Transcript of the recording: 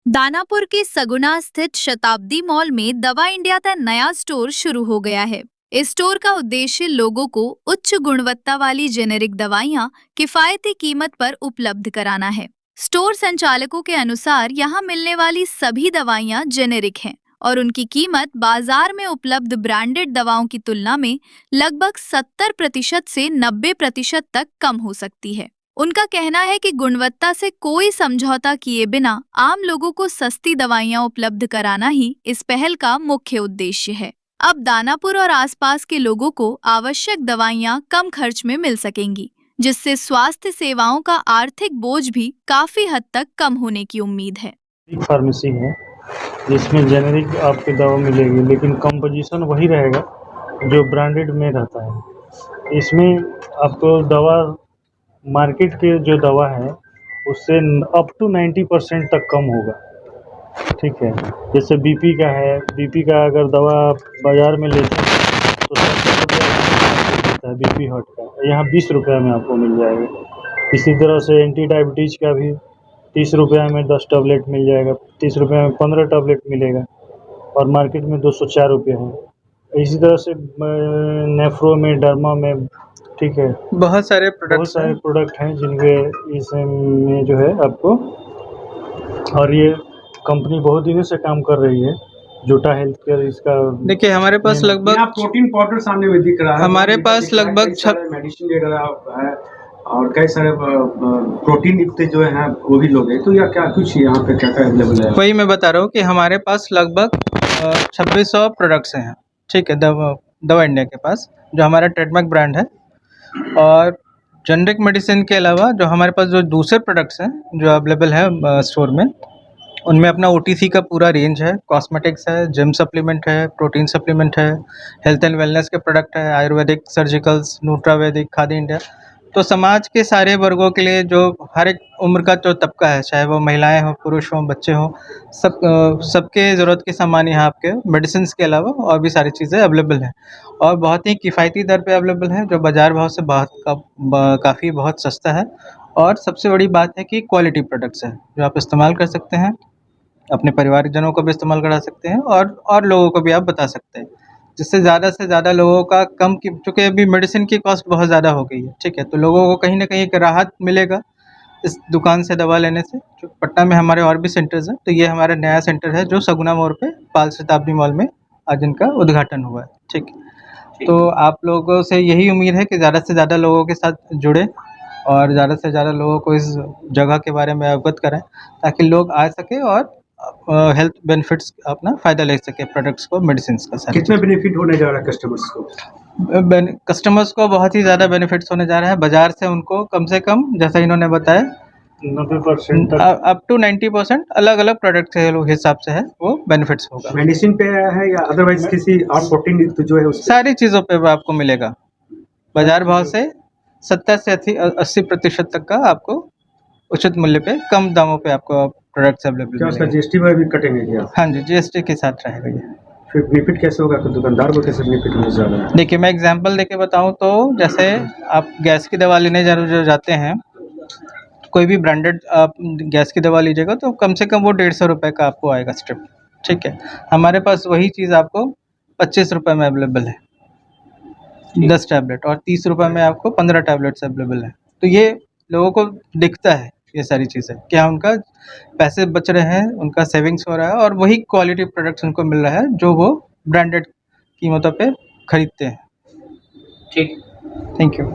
दानापुर के सगुना स्थित शताब्दी मॉल में दवा इंडिया का नया स्टोर शुरू हो गया है। इस स्टोर का उद्देश्य लोगों को उच्च गुणवत्ता वाली जेनेरिक दवाइयां किफायती कीमत पर उपलब्ध कराना है। स्टोर संचालकों के अनुसार यहां मिलने वाली सभी दवाइयां जेनेरिक हैं और उनकी कीमत बाजार में उपलब्ध ब्रांडेड दवाओं की तुलना में लगभग 70% से 90% तक कम हो सकती है। उनका कहना है कि गुणवत्ता से कोई समझौता किए बिना आम लोगों को सस्ती दवाइयां उपलब्ध कराना ही इस पहल का मुख्य उद्देश्य है। अब दानापुर और आसपास के लोगों को आवश्यक दवाइयां कम खर्च में मिल सकेंगी, जिससे स्वास्थ्य सेवाओं का आर्थिक बोझ भी काफी हद तक कम होने की उम्मीद है। एक फार्मेसी है जिसमें जेनेरिक आपको दवा मिलेगी, लेकिन कंपोजिशन वही रहेगा जो ब्रांडेड में रहता है। इसमें आपको दवा मार्केट के जो दवा है उससे अप टू 90% तक कम होगा। ठीक है, जैसे बीपी का है, बीपी का अगर दवा आप बाज़ार में लेते हैं तो 70 रुपये मिलता है बीपी हर्ट का, यहाँ 20 रुपये में आपको मिल जाएगा। इसी तरह से एंटी डायबिटीज़ का भी 30 रुपये में 10 टैबलेट मिल जाएगा, 30 रुपये में 15 टैबलेट मिलेगा और मार्केट में 204 रुपये है। इसी तरह से नेफ्रो में, डर्मा में, ठीक है, बहुत सारे प्रोडक्ट हैं जिनके इसमें जो है आपको, और ये कंपनी बहुत दिनों से काम कर रही है, जोटा हेल्थ केयर इसका। देखिए हमारे पास लगभग प्रोटीन पाउडर सामने में दिख रहा है, हमारे पास लगभग मेडिसिन वगैरह है और कई सारे प्रोटीन युक्त जो है वो भी लोग हैं। तो या क्या कुछ यहाँ पे क्या क्या अवेलेबल है? वही मैं बता रहा हूँ कि हमारे पास लगभग 2600 प्रोडक्ट्स हैं। ठीक है, दवा इंडिया के पास जो हमारा ट्रेडमार्क ब्रांड है, और जेनरिक मेडिसिन के अलावा जो हमारे पास जो दूसरे प्रोडक्ट्स हैं जो अवेलेबल है स्टोर में, उनमें अपना OTC का पूरा रेंज है, कॉस्मेटिक्स है, जिम सप्लीमेंट है, प्रोटीन सप्लीमेंट है, हेल्थ एंड वेलनेस के प्रोडक्ट है, आयुर्वेदिक, सर्जिकल्स, न्यूट्रावैदिक, खादी इंडिया। तो समाज के सारे वर्गों के लिए, जो हर एक उम्र का जो तबका है, चाहे वो महिलाएं हों, पुरुष हों, बच्चे हों, सबके ज़रूरत के सामान यहाँ आपके मेडिसिन के अलावा और भी सारी चीज़ें अवेलेबल हैं और बहुत ही किफ़ायती दर पे अवेलेबल है, जो बाज़ार भाव से काफ़ी बहुत सस्ता है। और सबसे बड़ी बात है कि क्वालिटी प्रोडक्ट्स है जो आप इस्तेमाल कर सकते हैं, अपने परिवारजनों को भी इस्तेमाल करा सकते हैं और लोगों को भी आप बता सकते हैं, जिससे ज़्यादा से ज़्यादा लोगों का चूँकि अभी मेडिसिन की कॉस्ट बहुत ज़्यादा हो गई है। ठीक है, तो लोगों को कहीं न कहीं एक राहत मिलेगा इस दुकान से दवा लेने से। जो पटना में हमारे और भी सेंटर्स हैं, तो ये हमारा नया सेंटर है जो सगुना मोड़ पे पाल शताब्दी मॉल में आज इनका उद्घाटन हुआ है। ठीक है, तो आप लोगों से यही उम्मीद है कि ज़्यादा से ज़्यादा लोगों के साथ जुड़े और ज़्यादा से ज़्यादा लोगों को इस जगह के बारे में अवगत कराएं, ताकि लोग आ सकें और हेल्थ बेनिफिट्स अपना फ़ायदा ले सके प्रोडक्ट्स को, मेडिसिन का। सारा कितना बेनिफिट होने जा रहा है कस्टमर्स को? कस्टमर्स को बहुत ही ज़्यादा बेनिफिट्स होने जा रहा है। बाज़ार से उनको कम से कम, जैसा इन्होंने बताया, 90% अप टू 90% अलग अलग प्रोडक्ट के हिसाब से है वो बेनिफिट्स होगा। मेडिसिन पे है या अदरवाइज किसी और प्रोटीन युक्त जो है सारी चीज़ों पे आपको मिलेगा। बाज़ार भाव से 70 से 80% तक का आपको उचित मूल्य पे, कम दामों पे आपको प्रोडक्ट्स अवेलेबल क्या उसका मिलेंगे। GST में भी कटेंगे क्या? हाँ जी, GST के साथ रहेगा ये। फिर बेनिफिट कैसे होगा, तो दुकानदार को कैसे बेनिफिट होने जा रहा है? देखिए मैं एग्जांपल देके बताऊं तो, जैसे आप गैस की दवा लेने जो जाते हैं, कोई भी ब्रांडेड आप गैस की दवा लीजिएगा तो कम से कम वो 150 रुपये का आपको आएगा स्ट्रिप। ठीक है, हमारे पास वही चीज़ आपको 25 रुपये में अवेलेबल है 10 टैबलेट, और 30 रुपये में आपको 15 टैबलेट्स अवेलेबल है। तो ये लोगों को दिखता है ये सारी चीज़ें, क्या उनका पैसे बच रहे हैं, उनका सेविंग्स हो रहा है और वही क्वालिटी प्रोडक्ट्स उनको मिल रहा है जो वो ब्रांडेड कीमतों पे खरीदते हैं। ठीक, थैंक यू।